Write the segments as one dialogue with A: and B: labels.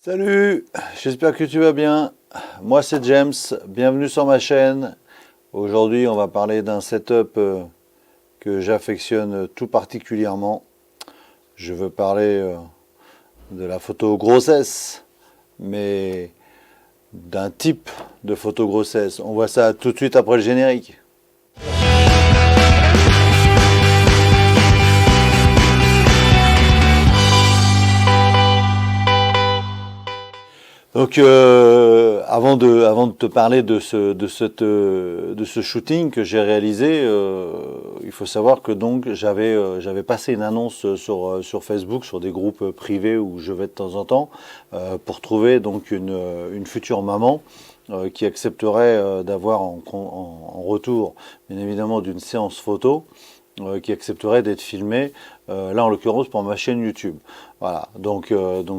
A: Salut, j'espère que tu vas bien. Moi c'est James, bienvenue sur ma chaîne. Aujourd'hui on va parler d'un setup que j'affectionne tout particulièrement. Je veux parler de la photo grossesse, mais d'un type de photo grossesse. On voit ça tout de suite après le générique. Donc avant de te parler de ce shooting que j'ai réalisé, il faut savoir que donc j'avais passé une annonce sur Facebook, sur des groupes privés où je vais de temps en temps, pour trouver donc une future maman qui accepterait d'avoir en retour, bien évidemment, d'une séance photo, qui accepterait d'être filmé, là en l'occurrence pour ma chaîne YouTube. Voilà, donc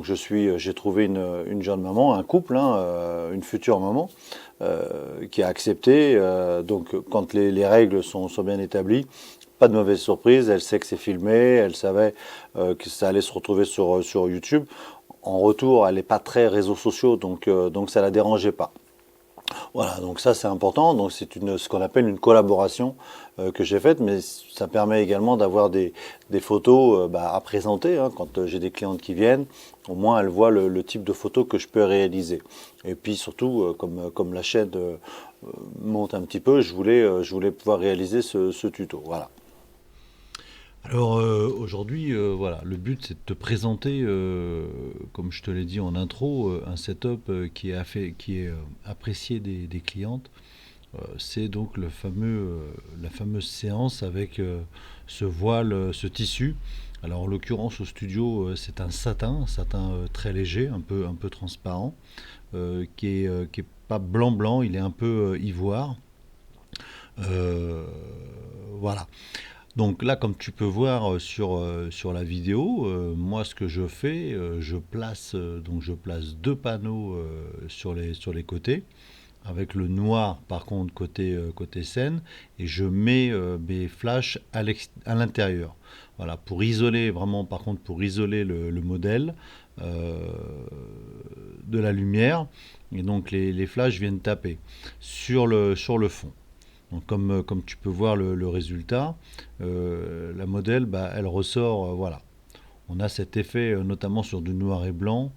A: j'ai trouvé une jeune maman, un couple, hein, une future maman, qui a accepté. Donc quand les règles sont bien établies, pas de mauvaise surprise, elle sait que c'est filmé, elle savait que ça allait se retrouver sur YouTube. En retour, elle n'est pas très réseaux sociaux, donc ça la dérangeait pas. Voilà, donc ça c'est important. Donc c'est ce qu'on appelle une collaboration que j'ai faite, mais ça permet également d'avoir des photos à présenter, hein, quand j'ai des clientes qui viennent. Au moins elles voient le type de photos que je peux réaliser. Et puis surtout, comme la chaîne monte un petit peu, je voulais pouvoir réaliser ce tuto. Voilà.
B: Alors aujourd'hui, voilà, le but c'est de te présenter, comme je te l'ai dit en intro, un setup qui est apprécié des clientes. C'est donc la fameuse séance avec ce voile, ce tissu. Alors en l'occurrence au studio, c'est un satin très léger, un peu transparent, qui est pas blanc blanc, il est un peu ivoire. Euh, voilà. Donc là, comme tu peux voir sur la vidéo, moi ce que je fais, je place deux panneaux sur les côtés, avec le noir par contre côté scène, et je mets mes flashs à l'intérieur. Voilà, pour isoler vraiment, par contre, pour isoler le modèle euh, de la lumière, et donc les flashs viennent taper sur le fond. Donc comme tu peux voir le résultat, la modèle, elle ressort, voilà. On a cet effet, notamment sur du noir et blanc,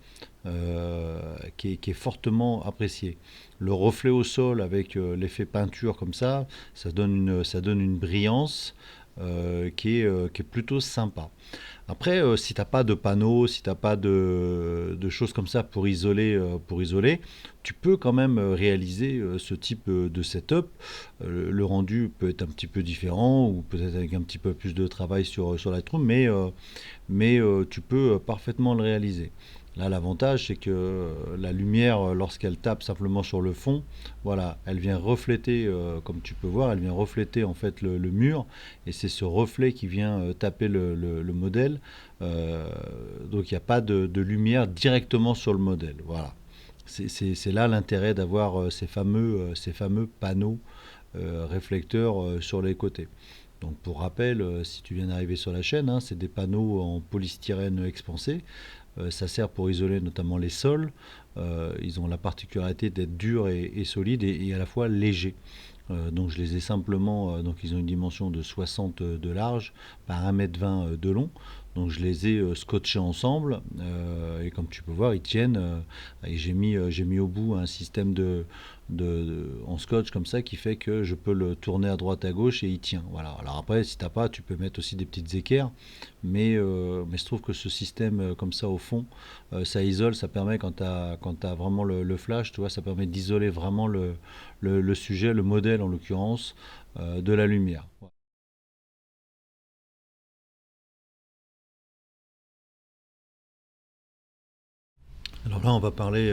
B: qui est fortement apprécié. Le reflet au sol avec l'effet peinture comme ça donne une brillance qui est plutôt sympa. Après, si t'as pas de panneau, si t'as pas de choses comme ça pour isoler, tu peux quand même réaliser ce type de setup. Le rendu peut être un petit peu différent ou peut-être avec un petit peu plus de travail sur Lightroom, mais tu peux parfaitement le réaliser. Là, l'avantage, c'est que la lumière, lorsqu'elle tape simplement sur le fond, voilà, elle vient refléter, comme tu peux voir, elle vient refléter en fait le mur, et c'est ce reflet qui vient taper le modèle. Euh, donc il n'y a pas de lumière directement sur le modèle. Voilà. C'est là l'intérêt d'avoir ces fameux panneaux réflecteurs sur les côtés. Donc pour rappel, si tu viens d'arriver sur la chaîne, hein, c'est des panneaux en polystyrène expansé. Ça sert pour isoler notamment les sols. Ils ont la particularité d'être durs et solides et à la fois légers. Donc je les ai simplement, donc ils ont une dimension de 60 de large par 1,20 m de long. Donc je les ai scotchés ensemble et comme tu peux voir ils tiennent et j'ai mis au bout un système en scotch comme ça qui fait que je peux le tourner à droite à gauche et il tient. Voilà. Alors après si t'as pas tu peux mettre aussi des petites équerres mais je trouve que ce système comme ça au fond ça isole, ça permet quand t'as vraiment le flash, tu vois, ça permet d'isoler vraiment le sujet, le modèle en l'occurrence, de la lumière. Alors là, on va parler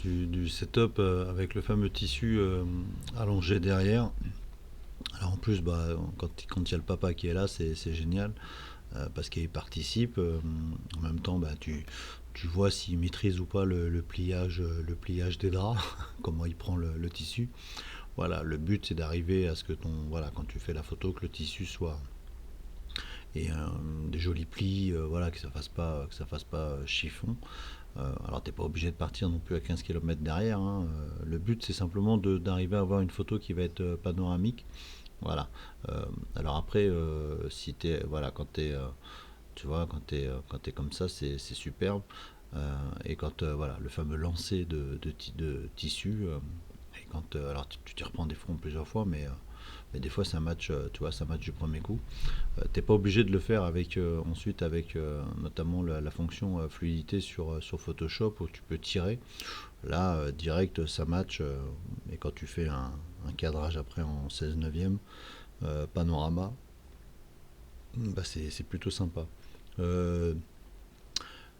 B: du setup avec le fameux tissu allongé derrière. Alors en plus, quand il y a le papa qui est là, c'est génial parce qu'il participe. En même temps, tu vois s'il maîtrise ou pas le pliage des draps, comment il prend le tissu. Voilà, le but c'est d'arriver à ce que voilà, quand tu fais la photo, que le tissu soit et des jolis plis, voilà, que ça fasse pas chiffon. Alors t'es pas obligé de partir non plus à 15 km derrière, hein. Le but c'est simplement d'arriver à avoir une photo qui va être panoramique. Voilà. Alors après, si t'es, voilà, tu vois, quand t'es comme ça, c'est superbe. Et quand voilà, le fameux lancer de tissu, et quand alors tu t'y reprends des fois plusieurs fois, mais des fois ça match, tu vois, ça match du premier coup. T'es pas obligé de le faire avec ensuite avec notamment la fonction fluidité sur Photoshop où tu peux tirer. Là, direct, ça match. Et quand tu fais un cadrage après en 16 neuvième panorama, bah c'est plutôt sympa. Euh,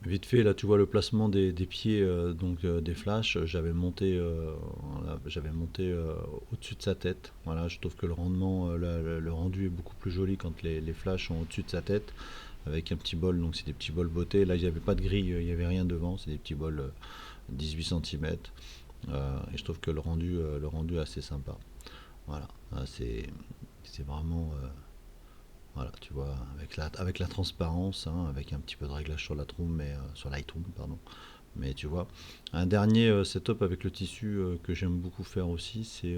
B: Vite fait, là, tu vois le placement des pieds, donc des flashs. J'avais monté au-dessus de sa tête. Voilà, je trouve que le rendement, le rendu est beaucoup plus joli quand les flashs sont au-dessus de sa tête, avec un petit bol. Donc c'est des petits bols beauté. Là, il n'y avait pas de grille, il n'y avait rien devant. C'est des petits bols 18 cm. Et je trouve que le rendu est assez sympa. Voilà, c'est vraiment voilà, tu vois, avec la transparence, hein, avec un petit peu de réglage sur Lightroom, sur Lightroom, pardon. Mais tu vois, un dernier setup avec le tissu que j'aime beaucoup faire aussi, c'est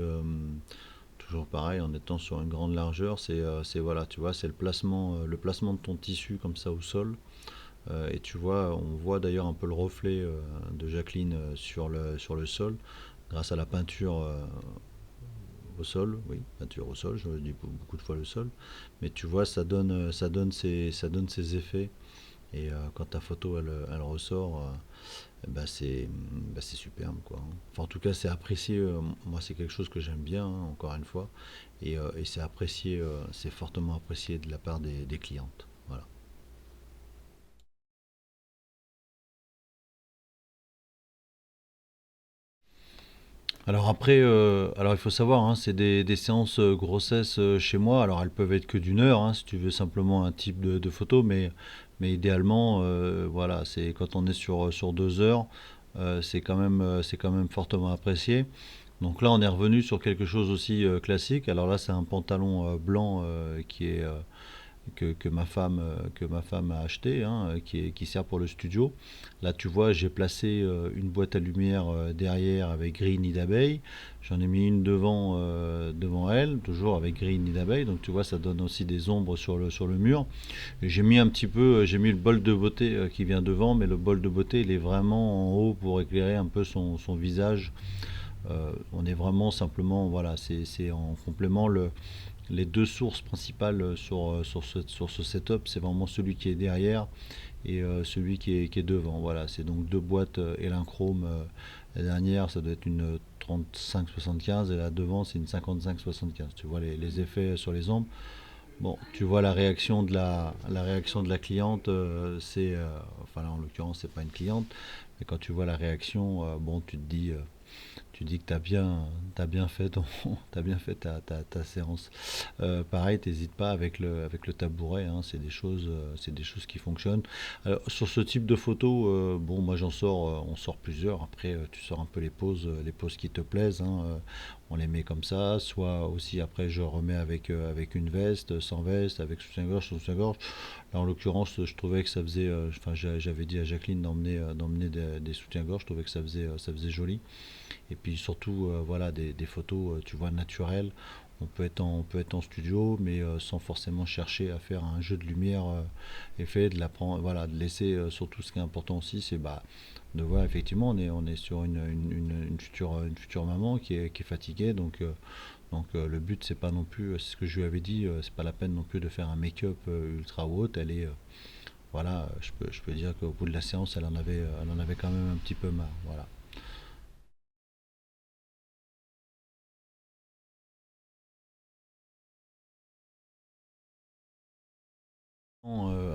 B: toujours pareil, en étant sur une grande largeur, voilà, tu vois, c'est le placement de ton tissu comme ça au sol. Et tu vois, on voit d'ailleurs un peu le reflet de Jacqueline sur le sol, grâce à la peinture au sol, oui, peinture au sol, je dis beaucoup de fois le sol, mais tu vois, ça donne ses effets, et quand ta photo elle ressort, c'est superbe quoi. Enfin, en tout cas, c'est apprécié, moi c'est quelque chose que j'aime bien, hein, encore une fois, et c'est apprécié, c'est fortement apprécié de la part des clientes. Voilà. Alors après, alors il faut savoir, hein, c'est des séances grossesse chez moi. Alors elles peuvent être que d'une heure, hein, si tu veux simplement un type de photo, mais idéalement, voilà, c'est quand on est sur 2 heures, c'est quand même fortement apprécié. Donc là, on est revenu sur quelque chose aussi classique. Alors là, c'est un pantalon blanc que ma femme a acheté, hein, qui sert pour le studio. Là, tu vois, j'ai placé une boîte à lumière derrière avec grille nid d'abeille. J'en ai mis une devant elle, toujours avec grille nid d'abeille. Donc tu vois, ça donne aussi des ombres sur le mur. Et j'ai mis un petit peu, j'ai mis le bol de beauté qui vient devant, mais le bol de beauté, il est vraiment en haut pour éclairer un peu son visage. On est vraiment simplement, voilà, c'est en complément les deux sources principales sur ce setup, c'est vraiment celui qui est derrière et celui qui est devant. Voilà, c'est donc deux boîtes élinchrome. La dernière, ça doit être une 35-75 et la devant, c'est une 55-75. Tu vois les effets sur les ombres. Bon, tu vois la réaction de la cliente, enfin là, en l'occurrence, c'est pas une cliente, mais quand tu vois la réaction, bon, tu dis que t'as bien fait t'as bien fait ta séance. Pareil, t'hésites pas avec le tabouret, hein, c'est des choses qui fonctionnent. Alors, sur ce type de photo, bon, moi on sort plusieurs. Après, tu sors un peu les poses qui te plaisent, hein, on les met comme ça. Soit aussi après, je remets avec une veste, sans veste, avec soutien-gorge, sans soutien-gorge. Là, en l'occurrence, je trouvais que ça faisait, enfin, j'avais dit à Jacqueline d'emmener des soutiens-gorge. Je trouvais que ça faisait joli. Et puis surtout, voilà, des photos, tu vois, naturelles. On peut être en studio, mais sans forcément chercher à faire un jeu de lumière effet, de la prendre, voilà, de laisser surtout ce qui est important aussi, c'est bah, de voir effectivement on est sur une future maman qui est fatiguée, le but c'est pas non plus, c'est ce que je lui avais dit, c'est pas la peine non plus de faire un make-up ultra haute, voilà, je peux dire qu'au bout de la séance elle en avait quand même un petit peu marre, voilà.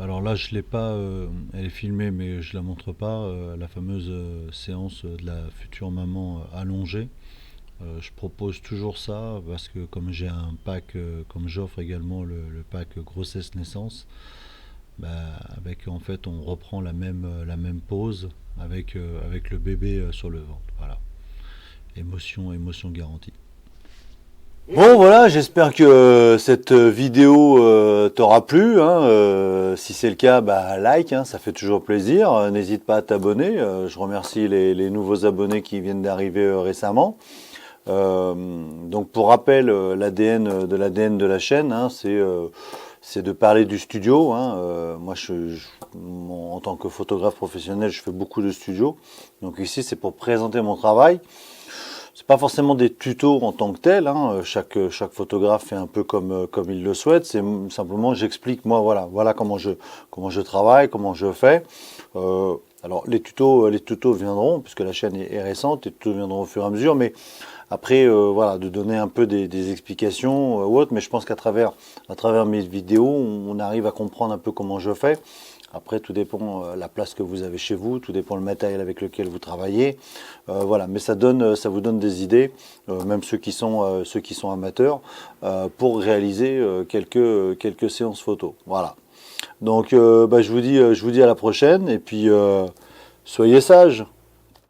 B: Alors là, je l'ai pas, elle est filmée, mais je la montre pas. La fameuse séance de la future maman allongée. Je propose toujours ça parce que comme j'ai un pack, comme j'offre également le pack grossesse naissance, bah, avec en fait on reprend la même pose avec le bébé sur le ventre. Voilà, émotion garantie.
A: Bon voilà, j'espère que cette vidéo t'aura plu, hein. Si c'est le cas, bah like, hein, ça fait toujours plaisir. N'hésite pas à t'abonner. Je remercie les nouveaux abonnés qui viennent d'arriver récemment. Donc pour rappel, l'ADN de la chaîne, hein, c'est de parler du studio, hein. Moi, en tant que photographe professionnel, je fais beaucoup de studios. Donc ici, c'est pour présenter mon travail. C'est pas forcément des tutos en tant que tel, hein. Chaque photographe fait un peu comme il le souhaite. C'est simplement, j'explique moi, voilà comment je travaille, comment je fais. Alors les tutos viendront puisque la chaîne est récente, les tutos viendront au fur et à mesure, mais après voilà, de donner un peu des explications ou autres. Mais je pense à travers mes vidéos, on arrive à comprendre un peu comment je fais. Après, tout dépend la place que vous avez chez vous, tout dépend le matériel avec lequel vous travaillez. Voilà, mais ça vous donne des idées, même ceux qui sont amateurs, pour réaliser quelques séances photo. Voilà. Donc, je vous dis à la prochaine et puis soyez sages.